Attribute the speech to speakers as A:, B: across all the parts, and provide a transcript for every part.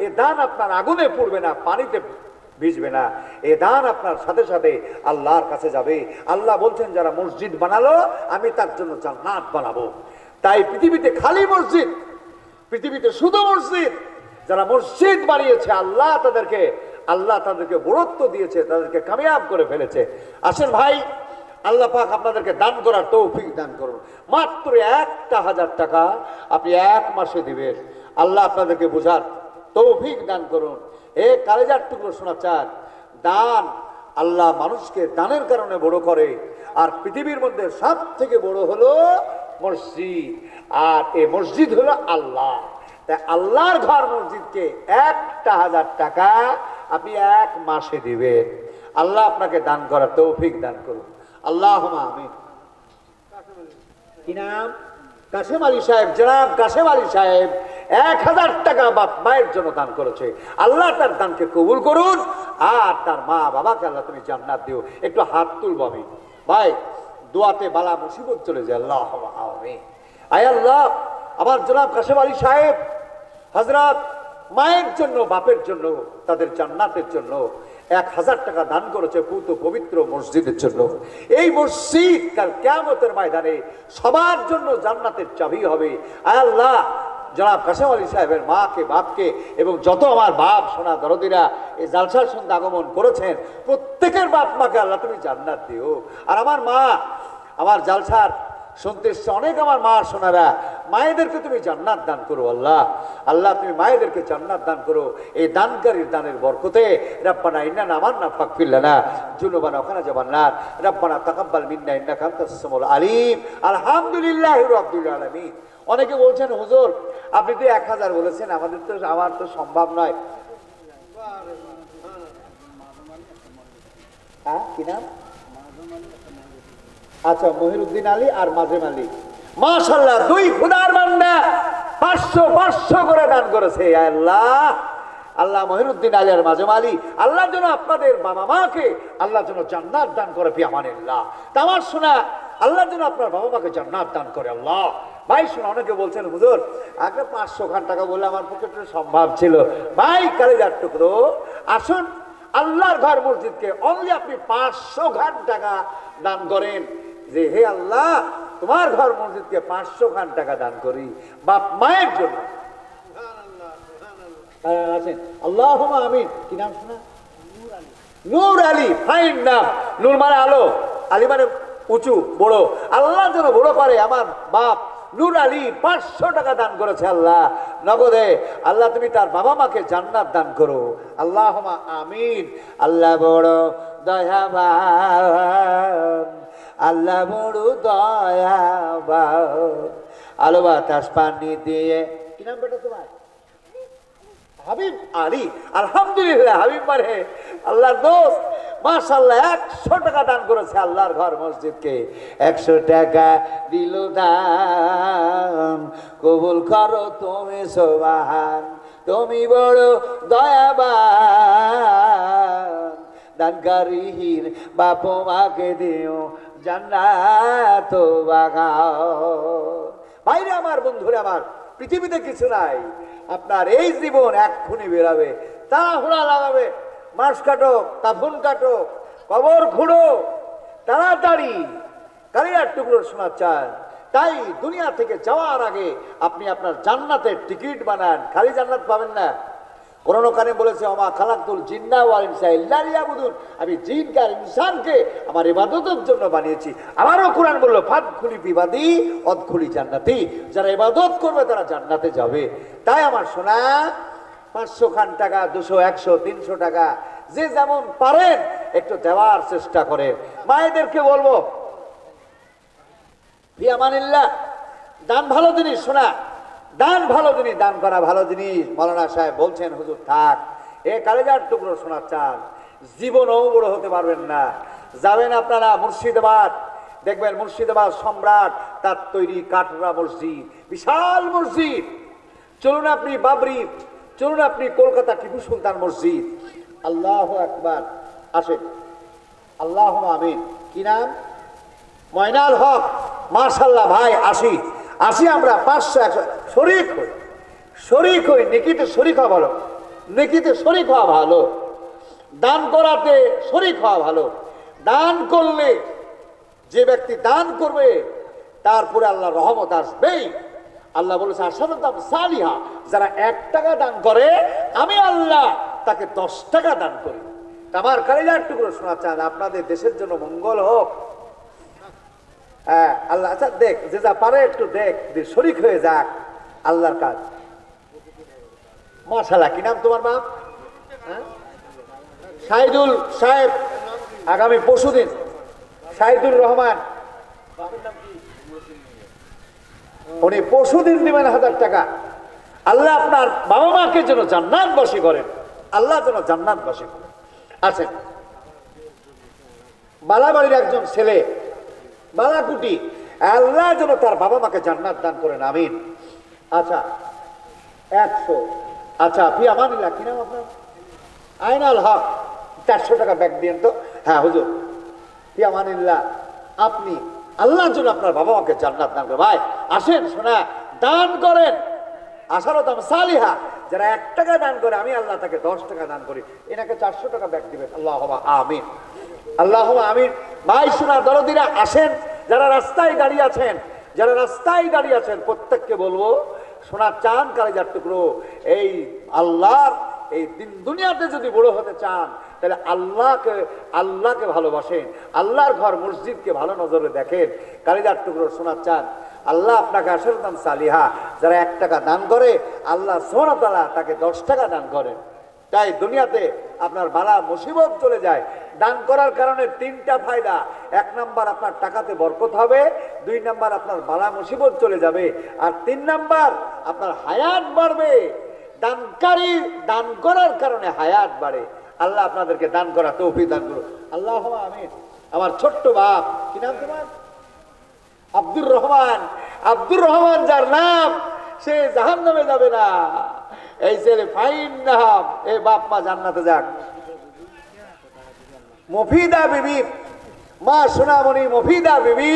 A: এ দান আপনার আগুনে পুড়বে না, পানিতে ভিজবে না, এ দান আপনার সাথে সাথে আল্লাহর কাছে যাবে। আল্লাহ বলছেন যারা মসজিদ বানালো আমি তার জন্য জান্নাত বানাবো। তাই পৃথিবীতে খালি মসজিদ, পৃথিবীতে শুধু মসজিদ, যারা মসজিদ বানিয়েছে আল্লাহ তাদেরকে বরত্ব দিয়েছে, তাদেরকে কামিয়াব করে ফেলেছে। আসেন ভাই, আল্লাহ পাক আপনাদেরকে দান করার তৌফিক দান করুন। মাত্র 1,000 টাকা আপনি 1 মাসে দিবেন। আল্লাহ আপনাদেরকে বোঝার তৌফিক দান করুন। এ কালেজার টুকরো শোনা চান, দান আল্লাহ মানুষকে দানের কারণে বড় করে। আর পৃথিবীর মধ্যে সব থেকে বড় হলো মসজিদ, আর এই মসজিদ হলো আল্লাহ। তাই আল্লাহর ঘর মসজিদকে 1,000 টাকা আপনি 1 মাসে দিবেন। আল্লাহ আপনাকে দান করার তৌফিক দান করুন, আল্লাহুম্মা আমিন। কি নাম? কাশেম আলী সাহেব, জনাব কাশেম আলী সাহেব 1,000 টাকা বাপ মায়ের জন্য দান করেছে। আল্লাহ তার দানকে কবুল করুন, আর তার মা বাবাকে আল্লাহ তুমি জান্নাত দিও। একটু হাত তুলব আমি ভাই, দোয়াতে বালা মুসিবত চলে যায়। আল্লাহুম্মা আমিন। আয় আল্লাহ, আমার জনাব কাশেম আলী সাহেব হযরত মায়ের জন্য, বাপের জন্য, তাদের জান্নাতের জন্য 1,000 টাকা দান করেছে পূত পবিত্র মসজিদের জন্য। এই মসজিদ কাল কিয়ামতের ময়দানে সবার জন্য জান্নাতের চাবি হবে। আয় আল্লাহ, জনাব কাশেম আলী সাহেবের মাকে, বাপকে এবং যত আমার বাপ সোনা দরদিরা এই জালসার সঙ্গে আগমন করেছেন প্রত্যেকের বাপ মাকে আল্লাহ তুমি জান্নাত দিও। আর আমার মা, আমার জালসার শুনতে এসছে অনেক আমার মা সোনারা, মায়েদেরকে তুমি জান্নাত দান করো। আল্লাহ আল্লাহ তুমি মায়েদেরকে জান্নাত দান করো এই দানকারীর দানের বরকতে। রব্বানা ইন্নানা আমান্না ফাগফির লানা যুনুবানা ওয়া কানা নার, রব্বানা তাকাব্বাল মিন্না ইন্নাকা আনতাস সামিউল আলিম। আলহামদুলিল্লাহি রাব্বিল আলামিন। অনেকে বলছেন হুজুর আপনি তো 1,000 বলেছেন, আমার তো সম্ভব নয়। কি নাম? আচ্ছা, মহিরুদ্দিন আলী আর মাজেম আলী, মাশাআল্লাহ 2 খুদার বান্দা 500 করে দান করেছে। আল্লাহ আল্লাহ মহিরুদ্দিন আলী আর মাজেম আলী আল্লাহর জন্য আপনাদের বাবা মাকে আল্লাহর জন্য জান্নাত দান করে ফি আমানিল্লাহ। তামার শোনা আল্লাহর জন্য আপনার বাবা মাকে জান্নাত দান করে। আল্লাহ ভাই শোনা, অনেকে বলছেন হুজুর আগে 500 টাকা বলে আমার পক্ষে সম্ভব ছিল। ভাই কালেজার টুকরো, আসুন আল্লাহর ঘর মসজিদকে অনলি আপনি 500 টাকা দান করেন, যে হে আল্লাহ তোমার ঘর মসজিদকে 500 টাকা দান করি বাপ মায়ের জন্য। আছেন আল্লাহুম্মা আমিন। কি নাম শোনা? নূর আলী। ফাইন নাম। নূর মানে আলো, আলী মানে উঁচু বড়। আল্লাহ যেন বড় করে আমার বাপ নূর আলী 500 টাকা দান করেছে আল্লাহ নগদে। আল্লাহ তুমি তার বাবা মাকে জান্নাত দান করো। আল্লাহুম্মা আমিন। আল্লাহ বড় দয়াবান, আল্লাহ বড় দয়াবান। আলো বাতাস পানি দিয়ে, কি নাম বেটা তোমার? হাবিব আলী। আলহামদুলিল্লাহ, হাবিব মানে আল্লাহর দোস্ত। মাশাআল্লাহ 100 টাকা দান করেছে আল্লাহর ঘর মসজিদকে। 100 টাকা দিল দান, কবুল করো তুমি সুবহান, তুমি বড় দয়াবান। দানকারীর বাপ মাকে দিও জান্নাত বাগাও। ভাইরে আমার, বন্ধুরা আমার, পৃথিবীতে কিছু নাই, আপনার এই জীবন এক্ষুনি বেরাবে। তাড়াহুড়া লাগাবে, মাস কাটো, কাফন কাটো, কবর খুঁড়ো, তাড়াতাড়ি কালিয়ার টুকরো শোনা চান। তাই দুনিয়া থেকে যাওয়ার আগে আপনি আপনার জান্নাতের টিকিট বানান, খালি জান্নাত পাবেন না। কোরআন কানে বলেছে ওমা খালাকতুল জিন্না ওয়াল ইনসা ইল্লা লিয়াবুদুন, আমি জিনকে আর ইনসানকে আমার ইবাদতের জন্য বানিয়েছি। আমারও কোরআন বলল ফাদখুলি বিবাদি অদখুলি জান্নাতি, যারা ইবাদত করবে তারা জান্নাতে যাবে। তাই আমার সোনা 500 টাকা, 200, 100, 300 টাকা যে যেমন পারেন একটু দেওয়ার চেষ্টা করে। মায়েদেরকে বলবো ফি আমানিল্লাহ, দান ভালো জিনিস শোনা, দান ভালো জিনিস, দান করা ভালো জিনিস। মৌলানা সাহেব বলছেন হুজুর থাক, এ কালেজার টুকরো শোনা চান, জীবনও বড় হতে পারবেন না। যাবেন আপনারা মুর্শিদাবাদ, দেখবেন মুর্শিদাবাদ সম্রাট তার তৈরি কাটরা মসজিদ, বিশাল মসজিদ। চলুন আপনি বাবরি, চলুন আপনি কলকাতা টিপু সুলতান মসজিদ। আল্লাহু আকবার। আসেন, আল্লাহুম্মা আমিন। কি নাম? ময়নাল হক। মাশাআল্লাহ ভাই, আসি আমরা 500 100 শরীক হই, নেকিতে শরীক হওয়া বলো। নেকিতে শরীক হওয়া ভালো, দান করাতে শরীক হওয়া ভালো। দান করলে যে ব্যক্তি দান করবে তারপরে আল্লাহ রহমত আসবেই। আল্লাহ বলেছে আশারাতাম সালিহা, যারা 1 টাকা দান করে আমি আল্লাহ তাকে 10 টাকা দান করি। আমার কালিজার টুকরো শোনা চান আপনাদের দেশের জন্য মঙ্গল হোক। হ্যাঁ আল্লাহ, আচ্ছা দেখ যে যা পারে একটু দেখ, শরীক হয়ে যাক আল্লাহর কাজ। মাশাআল্লাহ, কি নাম তোমার বাপ? শাহিদুল সাহেব, আগামী পরশুদিন শাহিদুর রহমান, উনি পরশুদিন দিবেন 1000 টাকা। আল্লাহ আপনার বাবা মাকে যেন জান্নাতবাসী করেন, আল্লাহ যেন জান্নাতবাসী করেন। আছেন বালাবাড়ির একজন ছেলে বালাকুটি, আল্লাহ যেন তার বাবা মাকে জান্নাত দান করেন, আমিন। আচ্ছা 100, আচ্ছা ফি আমানিল্লাহ, কি নাম আপনার? আইনাল হক, 400 টাকা ব্যাগ দিয়েন তো। হ্যাঁ হুজুর, ফি আমানিল্লাহ, আপনি আল্লাহর জন্য আপনার বাবা মাকে জান্নাত দান করেন। ভাই আসেন, শোনা দান করেন। আশারাতাম সালিহা, যারা 1 টাকা দান করে আমি আল্লাহ তাকে 10 টাকা দান করি। এনাকে 400 টাকা ব্যাগ দিবেন। আল্লাহুম্মা আমিন, আল্লাহুম্মা আমিন। ভাই শোনা দরদিরা আসেন, যারা রাস্তায় দাঁড়িয়ে আছেন, যারা রাস্তায় দাঁড়িয়ে আছেন প্রত্যেককে বলবো, শোনা চান কালিজার টুকরো, এই আল্লাহর এই দিন দুনিয়াতে যদি বড় হতে চান তাহলে আল্লাহকে ভালোবাসেন, আল্লাহর ঘর মসজিদকে ভালো নজরে দেখেন। কালিজার টুকরো শোনা চান, আল্লাহ আপনাকে আশারাতাম সালিহা, যারা 1 টাকা দান করে আল্লাহ সুবহানাহু ওয়া তাআলা তাকে 10 টাকা দান করেন। তাই দুনিয়াতে আপনার বালা মুসিবত চলে যায়। দান করার কারণে 3টা ফায়দা। 1 নাম্বার আপনার টাকাতে বরকত হবে, 2 নাম্বার আপনার বালা মুসিবত চলে যাবে, আর 3 নাম্বার আপনার হায়াত বাড়বে। দানকারী দান করার কারণে হায়াত বাড়ে। আল্লাহ আপনাদেরকে দান করা তৌফিক দান করুন, আল্লাহুম্মা আমিন। আমার ছোট্ট বাপ, কি নাম তোমার? আব্দুর রহমান। আব্দুর রহমান যার নাম, সে জাহান্নামে যাবে না। এই ছেলে ফাইন নাম, এই বাপ মা জান্নাতে যাক। মফিদা বিবি, মা সোনামণি মফিদা বিবি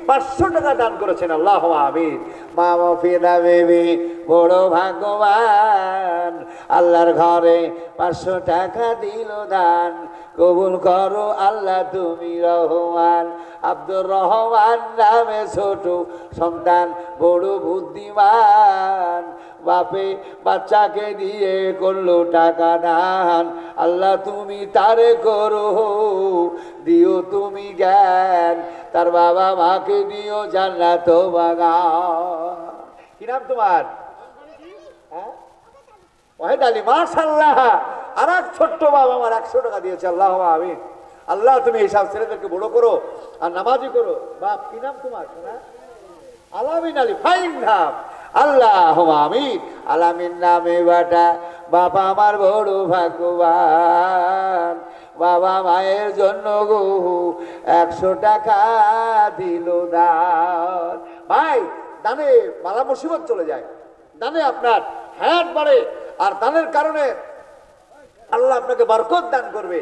A: 500 টাকা দান করেছেন। আল্লাহুম্মা আমিন। মা মফিদা বিবি বড় ভাগ্যবান, আল্লাহর ঘরে 500 টাকা দিল দান। কবুল করো আল্লাহ তুমি রহমান। আব্দুর রহমান নামে ছোট সন্তান বড় বুদ্ধিমান, বাপে বাচ্চাকে দিয়ে করলো টাকা দান। আল্লাহ তুমি তারে করো, দিও তুমি জ্ঞান, তার বাবা মাকে দিও জান্নাত বাগান। কি নাম তোমার? ওয়াহিদ আলী, মাশাআল্লাহ। আর এক ছোট্ট বাবা আমার 100 টাকা দিয়েছে। আল্লাহুম্মা আমিন। আল্লাহ তুমি এইসব ছেলেদেরকে বড় করো আর নামাজি করো। বাপ, কি নাম তোমার? আলামিন আলী, ফাইন নাম। আল্লাহুম্মা আমিন। আলামিন নামে বাটা বাবা আমার বড় ভাগ্যবান, বাবা মায়ের জন্য গো 100 টাকা দিল দান। ভাই দানে বালা মুসিবত চলে যায়, দানে আপনার হায়াত বাড়ে, আর দানের কারণে আল্লাহ আপনাকে বরকত দান করবে।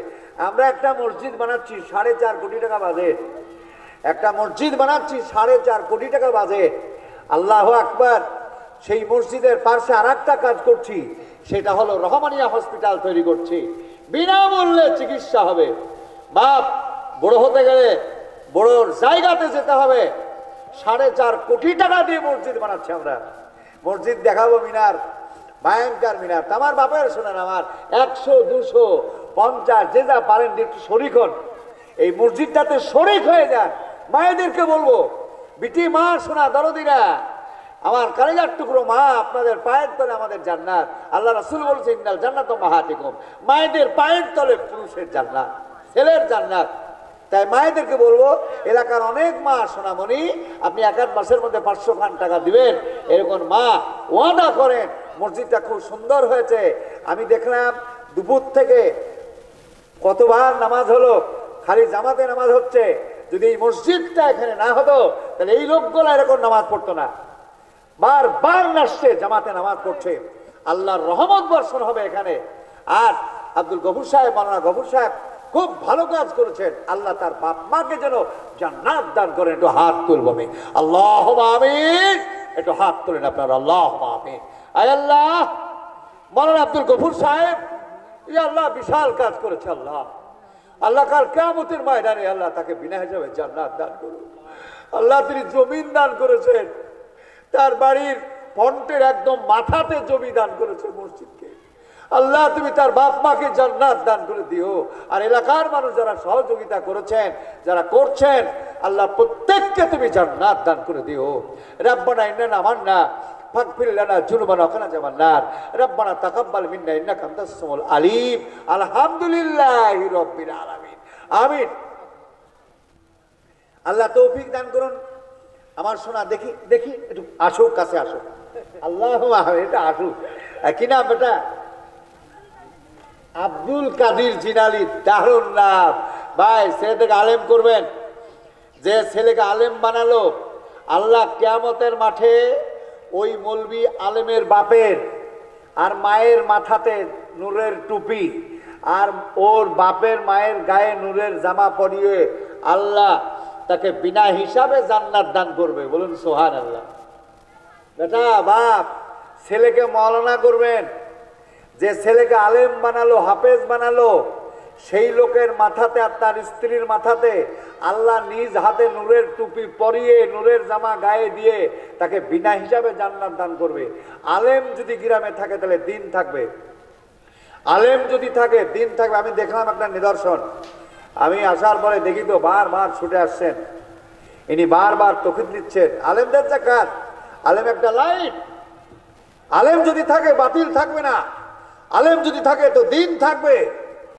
A: আমরা একটা মসজিদ বানাচ্ছি 4.5 কোটি টাকা বাজেট, একটা মসজিদ বানাচ্ছি 4.5 কোটি টাকা বাজেট। আল্লাহু আকবার। সেই মসজিদের পাশে আর একটা কাজ করছি, সেটা হলো রহমানিয়া হসপিটাল তৈরি করছি, বিনামূল্যে চিকিৎসা হবে। বাপ বড় হতে গেলে বড় জায়গাতে যেতে হবে। 4.5 কোটি টাকা দিয়ে মসজিদ বানাচ্ছি আমরা। মসজিদ দেখাবো মিনার, ভয়ঙ্কর মিনার। আমার বাপের শোনেন, আমার 100, 200, 50 যে যা পারেন একটু শরিক হন, এই মসজিদটাতে শরিক হয়ে যান। মায়েদেরকে বলবো, বিটি মা শোনা দরদিরা, আমার কালিজার টুকরো মা, আপনাদের পায়ের তলে আমাদের জান্নাত। আল্লাহ রাসূল বলছেন ইন্নাল জান্নাত মাহাতিকুম, মায়েদের পায়ের তলে পুরুষের জান্নাত, ছেলের জান্নাত। তাই মায়েদেরকে বলবো, এলাকার অনেক মা সোনামণি, আপনি 1 মাসের মধ্যে 500 খান টাকা দিবেন, এরকম মা ওয়াদা করেন। মসজিদটা খুব সুন্দর হয়েছে। আমি দেখলাম দুপুর থেকে কতবার নামাজ হলো, খালি জামাতে নামাজ হচ্ছে। যদি এই মসজিদটা এখানে না হতো তাহলে এই লোকগুলো এরকম নামাজ পড়তো না। বারবার আসছে, জামাতে নামাজ পড়ছে। আল্লাহর রহমত বর্ষণ হবে এখানে। আর আব্দুল গফুর সাহেব, মাওলানা গফুর সাহেব খুব ভালো কাজ করেছেন। আল্লাহ তার বাপ মাকে যেন জান্নাত দান করেন। একটু হাত তুলব আমি, আল্লাহুম্মা আমিন। একটু হাত তুলেন আপনারা, আল্লাহুম্মা আমিন। আয় আল্লাহ, মাওলানা আব্দুল গফুর সাহেব, আল্লাহ বিশাল কাজ করেছে। আল্লাহ আল্লাহ কাল কিয়ামতের ময়দানে আল্লাহ তাকে বিনা হিসাবে জান্নাত দান করুন। আল্লাহ তিনি জমিন দান করেছেন, তার বাড়ির ফন্টের একদম মাথাতে জমি দান করেছে মসজিদকে। আল্লাহ তুমি তার বাপ মাকে জান্নাত দান করে দিও। আর এলাকার মানুষ যারা সহযোগিতা করেছেন, যারা করছেন, আল্লাহ প্রত্যেককে তুমি জান্নাত দান করে দিও। রাব্বানা ইন্নানা আমান্না ফাগফির লানা যুনুবানা ওয়া কানা জামান নার। রাব্বানা তাকাব্বাল মিন্না ইন্নাকা আনতাস সামিউল আলিম। আলহামদুলিল্লাহি রাব্বিল আলামিন। আমিন। আল্লাহ তৌফিক দান করুন। আমার সোনা দেখি দেখি একটু আসুক, কাছে আসুক। আল্লাহুম্মা এটা আসুক। কি নাম বেটা? আব্দুল কাদির জিনালি। দারুণ নাম ভাই। ছেলেটাকে আলেম করবেন। যে ছেলেকে আলেম বানালো আল্লাহ কিয়ামতের মাঠে ওই মৌলবি আলেমের বাপের আর মায়ের মাথাতে নূরের টুপি আর ওর বাপের মায়ের গায়ে নূরের জামা পরিয়ে আল্লাহ তাকে বিনা হিসাবে জান্নাত দান করবে। বলুন সুবহানাল্লাহ। বেটা বাপ ছেলেকে মাওলানা করবেন। যে ছেলেকে আলেম বানালো, হাফেজ বানালো, সেই লোকের মাথাতে আর তার স্ত্রীর মাথাতে আল্লাহ নিজ হাতে নূরের টুপি পরিয়ে নূরের জামা গায়ে দিয়ে তাকে বিনা হিসাবে জান্নাত দান করবে। আলেম যদি গ্রামে থাকে তাহলে দিন থাকবে। আলেম যদি থাকে দিন থাকবে। আমি দেখলাম একটা নিদর্শন। আমি আসার পরে দেখি তো বারবার ছুটে আসছেন, ইনি বারবার তৌকিদ দিচ্ছেন। আলেমদের যে কাজ, আলেম একটা লাইট। আলেম যদি থাকে বাতিল থাকবে না, আলেম যদি থাকে তো দিন থাকবে।